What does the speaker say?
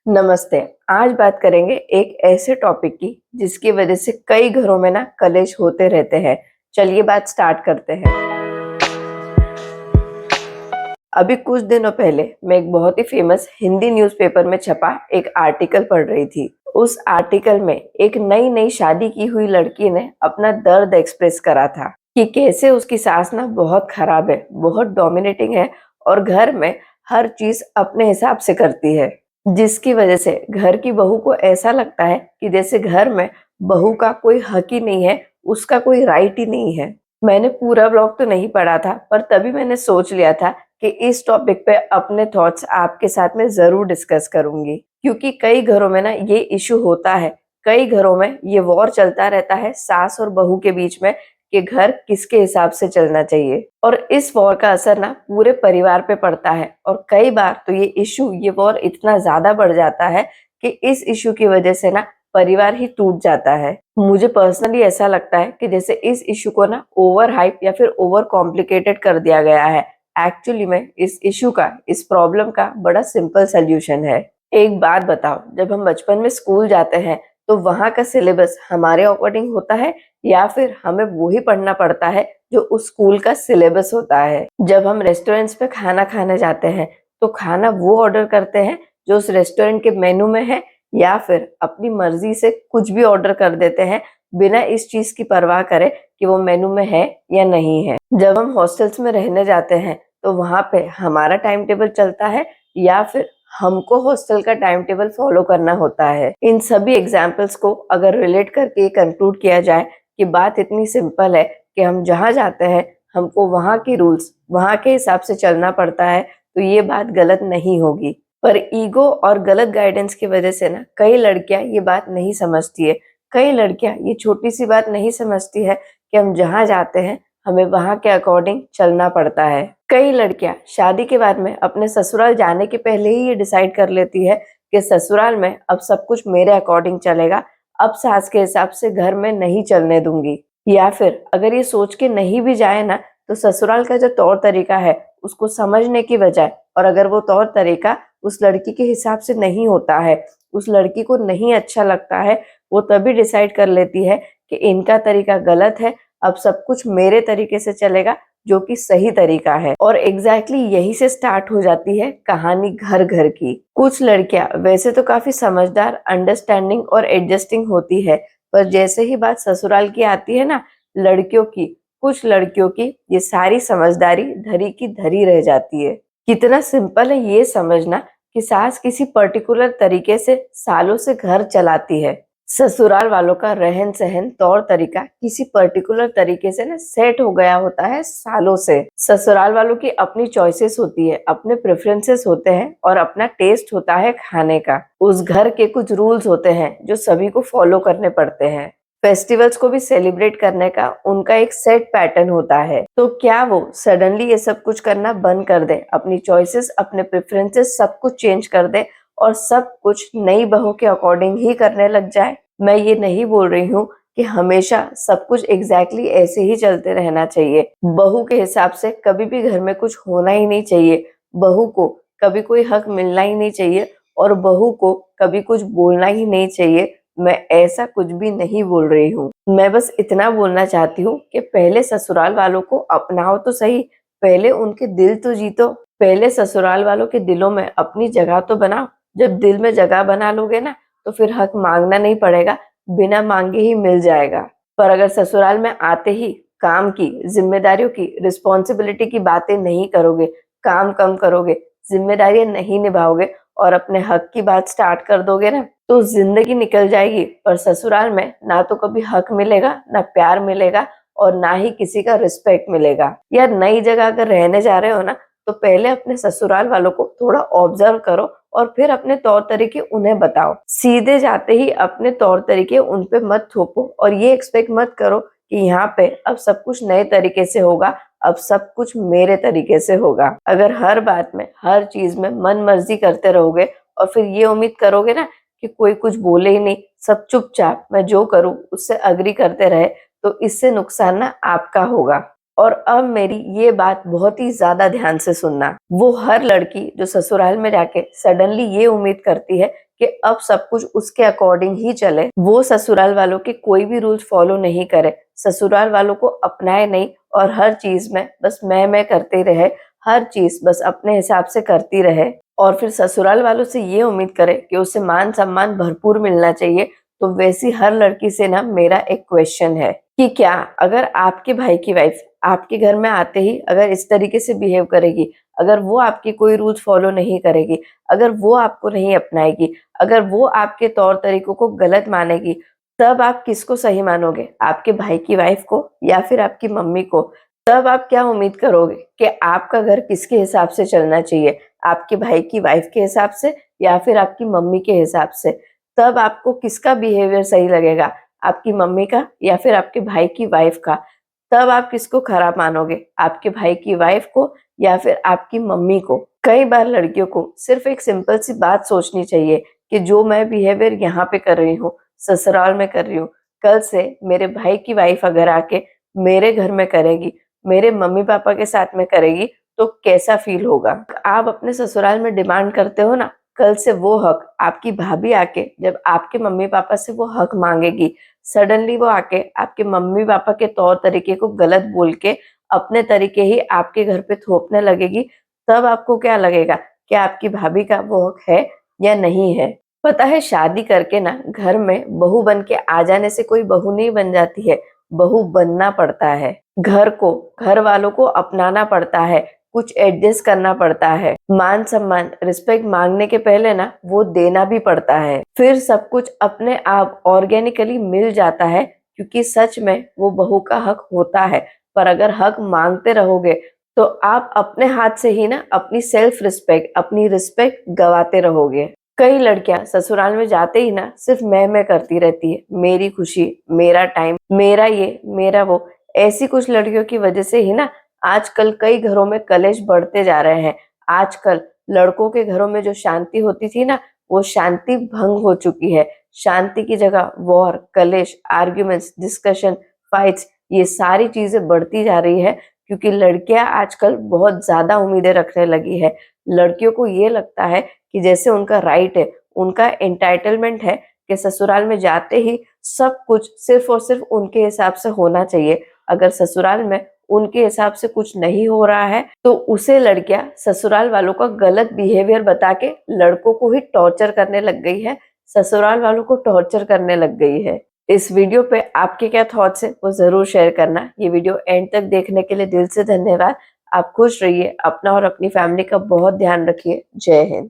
नमस्ते। आज बात करेंगे एक ऐसे टॉपिक की जिसकी वजह से कई घरों में ना कलेश होते रहते हैं। चलिए बात स्टार्ट करते हैं। अभी कुछ दिनों पहले मैं एक बहुत ही फेमस हिंदी न्यूज़पेपर में छपा एक आर्टिकल पढ़ रही थी। उस आर्टिकल में एक नई नई शादी की हुई लड़की ने अपना दर्द एक्सप्रेस करा था कि कैसे उसकी सास ना बहुत खराब है, बहुत डोमिनेटिंग है और घर में हर चीज अपने हिसाब से करती है, जिसकी वजह से घर की बहू को ऐसा लगता है कि जैसे घर में बहू का कोई हक ही नहीं है, उसका कोई राइट ही नहीं है। मैंने पूरा ब्लॉग तो नहीं पढ़ा था, पर तभी मैंने सोच लिया था कि इस टॉपिक पे अपने थॉट्स आपके साथ में जरूर डिस्कस करूंगी, क्योंकि कई घरों में ना ये इशू होता है। कई घरों में ये वॉर चलता रहता है सास और बहू के बीच में कि घर किसके हिसाब से चलना चाहिए, और इस वॉर का असर ना पूरे परिवार पे पड़ता है। और कई बार तो ये वॉर इतना ज्यादा बढ़ जाता है कि इस इशू की वजह से ना परिवार ही टूट जाता है। मुझे पर्सनली ऐसा लगता है कि जैसे इस इशू को ना ओवर हाइप या फिर ओवर कॉम्प्लिकेटेड कर दिया गया है। एक्चुअली में इस प्रॉब्लम का बड़ा सिंपल सोल्यूशन है। एक बात बताओ, जब हम बचपन में स्कूल जाते हैं तो वहां का सिलेबस हमारे अकॉर्डिंग होता है या फिर हमें वो ही पढ़ना पड़ता है जो उस स्कूल का सिलेबस होता है। जब हम रेस्टोरेंट्स पे खाना खाने जाते हैं तो खाना वो ऑर्डर करते हैं जो उस रेस्टोरेंट के मेनू में है, या फिर अपनी मर्जी से कुछ भी ऑर्डर कर देते हैं बिना इस चीज की परवाह करे कि वो मेनू में है या नहीं है। जब हम हॉस्टल्स में रहने जाते हैं तो वहां पे हमारा टाइम टेबल चलता है या फिर हमको हॉस्टल का टाइम टेबल फॉलो करना होता है। इन सभी एग्जाम्पल्स को अगर रिलेट करके कंक्लूड किया जाए कि बात इतनी सिंपल है कि हम जहाँ जाते हैं हमको वहाँ के रूल्स वहाँ के हिसाब से चलना पड़ता है, तो ये बात गलत नहीं होगी। पर ईगो और गलत गाइडेंस की वजह से ना कई लड़कियां ये बात नहीं समझती है। कई लड़कियां ये छोटी सी बात नहीं समझती है कि हम जहाँ जाते हैं हमें वहां के अकॉर्डिंग चलना पड़ता है। कई लड़कियां शादी के बाद में अपने ससुराल जाने के पहले ही ये डिसाइड कर लेती है कि ससुराल में अब सब कुछ मेरे अकॉर्डिंग चलेगा, अब सास के हिसाब से घर में नहीं चलने दूंगी। या फिर अगर ये सोच के नहीं भी जाए ना तो ससुराल का जो तौर तरीका है उसको समझने की बजाय, और अगर वो तौर तरीका उस लड़की के हिसाब से नहीं होता है, उस लड़की को नहीं अच्छा लगता है, वो तभी डिसाइड कर लेती है कि इनका तरीका गलत है, अब सब कुछ मेरे तरीके से चलेगा जो कि सही तरीका है। और एग्जैक्टली यही से स्टार्ट हो जाती है कहानी घर घर की। कुछ लड़कियां वैसे तो काफी समझदार, अंडरस्टैंडिंग और एडजस्टिंग होती है, पर जैसे ही बात ससुराल की आती है ना लड़कियों की, कुछ लड़कियों की ये सारी समझदारी धरी की धरी रह जाती है। कितना सिंपल है ये समझना कि सास किसी पर्टिकुलर तरीके से सालों से घर चलाती है, ससुराल वालों का रहन सहन तौर तरीका किसी पर्टिकुलर तरीके से ना सेट हो गया होता है सालों से। ससुराल वालों की अपनी चॉइसेस होती है, अपने प्रेफरेंसेस होते हैं और अपना टेस्ट होता है खाने का। उस घर के कुछ रूल्स होते हैं जो सभी को फॉलो करने पड़ते हैं। फेस्टिवल्स को भी सेलिब्रेट करने का उनका एक सेट पैटर्न होता है। तो क्या वो सडनली ये सब कुछ करना बंद कर दे, अपनी चॉइसेस अपने प्रेफरेंसेस सब कुछ चेंज कर दे और सब कुछ नई बहू के अकॉर्डिंग ही करने लग जाए? मैं ये नहीं बोल रही हूँ कि हमेशा सब कुछ एग्जैक्टली ऐसे ही चलते रहना चाहिए। बहू के हिसाब से कभी भी घर में कुछ होना ही नहीं चाहिए, बहू को कभी कोई हक मिलना ही नहीं चाहिए और बहू को कभी कुछ बोलना ही नहीं चाहिए। मैं ऐसा कुछ भी नहीं बोल रही हूँ। मैं बस इतना बोलना चाहती हूँ कि पहले ससुराल वालों को अपनाओ तो सही, पहले उनके दिल तो जीतो, पहले ससुराल वालों के दिलों में अपनी जगह तो बनाओ। जब दिल में जगह बना लोगे ना तो फिर हक मांगना नहीं पड़ेगा, बिना मांगे ही मिल जाएगा। पर अगर ससुराल में आते ही काम की, जिम्मेदारियों की, रिस्पॉन्सिबिलिटी की बातें नहीं करोगे, काम कम करोगे, जिम्मेदारियां नहीं निभाओगे और अपने हक की बात स्टार्ट कर दोगे ना तो जिंदगी निकल जाएगी, पर ससुराल में ना तो कभी हक मिलेगा, ना प्यार मिलेगा और ना ही किसी का रिस्पेक्ट मिलेगा। यार नई जगह अगर रहने जा रहे हो ना तो पहले अपने ससुराल वालों को थोड़ा ऑब्जर्व करो और फिर अपने तौर तरीके उन्हें बताओ। सीधे जाते ही अपने तौर तरीके उन पे मत थोपो और ये एक्सपेक्ट मत करो कि यहाँ पे अब सब कुछ नए तरीके से होगा, अब सब कुछ मेरे तरीके से होगा। अगर हर बात में, हर चीज में मन मर्जी करते रहोगे और फिर ये उम्मीद करोगे ना कि कोई कुछ बोले ही नहीं, सब चुपचाप मैं जो करूं उससे अग्री करते रहे, तो इससे नुकसान ना आपका होगा। और अब मेरी ये बात बहुत ही ज्यादा ध्यान से सुनना, वो हर लड़की जो ससुराल में जाके सडनली ये उम्मीद करती है कि अब सब कुछ उसके अकॉर्डिंग ही चले, वो ससुराल वालों के कोई भी रूल्स फॉलो नहीं करे, ससुराल वालों को अपनाए नहीं और हर चीज में बस मैं करते रहे, हर चीज बस अपने हिसाब से करती रहे और फिर ससुराल वालों से ये उम्मीद करे कि उसे मान सम्मान भरपूर मिलना चाहिए, तो वैसी हर लड़की से ना मेरा एक क्वेश्चन है कि क्या अगर आपके भाई की वाइफ आपके घर में आते ही अगर इस तरीके से बिहेव करेगी, अगर वो आपके कोई रूल्स फॉलो नहीं करेगी, अगर वो आपको नहीं अपनाएगी, अगर वो आपके तौर तरीकों को गलत मानेगी, तब आप किसको सही मानोगे? आपके भाई की वाइफ को या फिर आपकी मम्मी को? तब आप क्या उम्मीद करोगे कि आपका घर किसके हिसाब से चलना चाहिए? आपके भाई की वाइफ के हिसाब से या फिर आपकी मम्मी के हिसाब से? तब आपको किसका बिहेवियर सही लगेगा? आपकी मम्मी का या फिर आपके भाई की वाइफ का? तब आप किसको खराब मानोगे? आपके भाई की वाइफ को या फिर आपकी मम्मी को? कई बार लड़कियों को सिर्फ एक सिंपल सी बात सोचनी चाहिए कि जो मैं बिहेवियर यहाँ पे कर रही हूँ, ससुराल में कर रही हूँ, कल से मेरे भाई की वाइफ अगर आके मेरे घर में करेगी, मेरे मम्मी पापा के साथ में करेगी, तो कैसा फील होगा? आप अपने ससुराल में डिमांड करते हो ना, कल से वो हक आपकी भाभी आके जब आपके मम्मी पापा से वो हक मांगेगी, सडनली वो आके आपके मम्मी पापा के तौर तरीके को गलत बोल के अपने तरीके ही आपके घर पे थोपने लगेगी, तब आपको क्या लगेगा कि आपकी भाभी का वो हक है या नहीं है? पता है, शादी करके ना घर में बहू बन के आ जाने से कोई बहू नहीं बन जाती है, बहू बनना पड़ता है। घर को, घर वालों को अपनाना पड़ता है, कुछ एडजस्ट करना पड़ता है, मान सम्मान रिस्पेक्ट मांगने के पहले ना वो देना भी पड़ता है, फिर सब कुछ अपने आप ऑर्गेनिकली मिल जाता है, क्योंकि सच में वो बहू का हक होता है। पर अगर हक मांगते रहोगे तो आप अपने हाथ से ही ना अपनी सेल्फ रिस्पेक्ट, अपनी रिस्पेक्ट गवाते रहोगे। कई लड़कियां ससुराल में जाते ही ना सिर्फ मैं करती रहती है, मेरी खुशी, मेरा टाइम, मेरा ये, मेरा वो। ऐसी कुछ लड़कियों की वजह से ही ना आजकल कई घरों में कलेश बढ़ते जा रहे हैं। आजकल लड़कों के घरों में जो शांति होती थी ना, वो शांति भंग हो चुकी है। शांति की जगह वॉर, कलेश, आर्ग्यूमेंट्स, डिस्कशन, फाइट्स, ये सारी चीजें बढ़ती जा रही है, क्योंकि लड़कियां आजकल बहुत ज्यादा उम्मीदें रखने लगी है। लड़कियों को ये लगता है कि जैसे उनका राइट है, उनका एंटाइटलमेंट है कि ससुराल में जाते ही सब कुछ सिर्फ और सिर्फ उनके हिसाब से होना चाहिए। अगर ससुराल में उनके हिसाब से कुछ नहीं हो रहा है तो उसे लड़कियां ससुराल वालों का गलत बिहेवियर बता के लड़कों को ही टॉर्चर करने लग गई है, ससुराल वालों को टॉर्चर करने लग गई है। इस वीडियो पे आपके क्या थॉट्स है वो जरूर शेयर करना। ये वीडियो एंड तक देखने के लिए दिल से धन्यवाद। आप खुश रहिए, अपना और अपनी फैमिली का बहुत ध्यान रखिए। जय हिंद।